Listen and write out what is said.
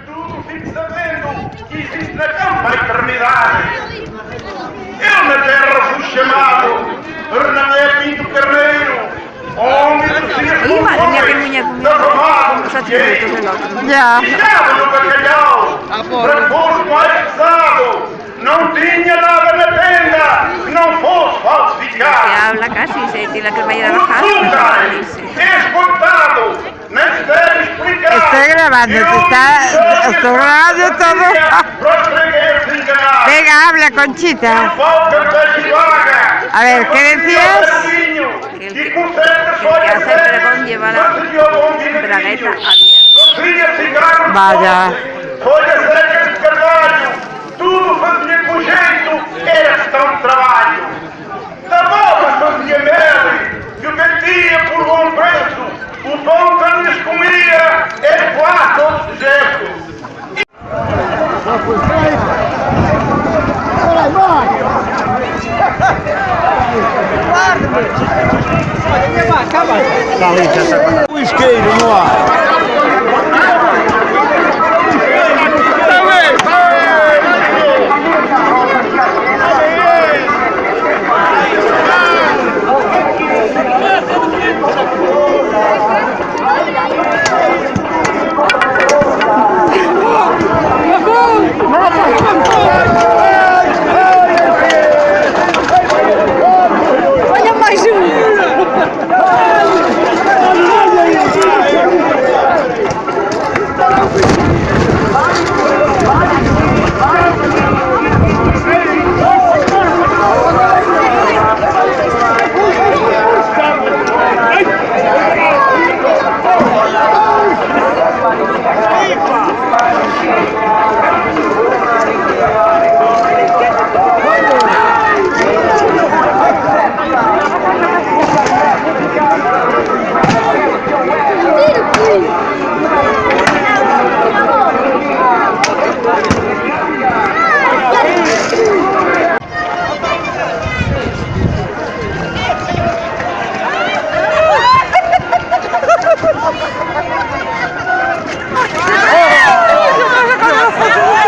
tudo fique sabendo que existe na campa a eternidade. Eu na terra fui chamado Renaté Pinto Carneiro, homem dos dias conformes, derramado nos direitos. Ya. Estava no bacalhau, repouso mais pesado. Não tinha nada na tenda que não fosse Se falsificado. habla casi, se tiene que vaya a bajar, pero no dice. Esgotado, nem se deve explicar. Estoy grabando, estoy grabando todo. Para os fregueses enganados. Venga, habla, Conchita. Falta de vaga. A ver, ¿qué decías? Que el que hace el pregón lleva la bragueta abierta. Vaya. Folhas secas de carvalho, tudo fazia com jeito, era questão de trabalho. Da bola fazia mel, que o vendia por bom preço, o pão que lhes comia era quase todo sujeito. O isqueiro no ar.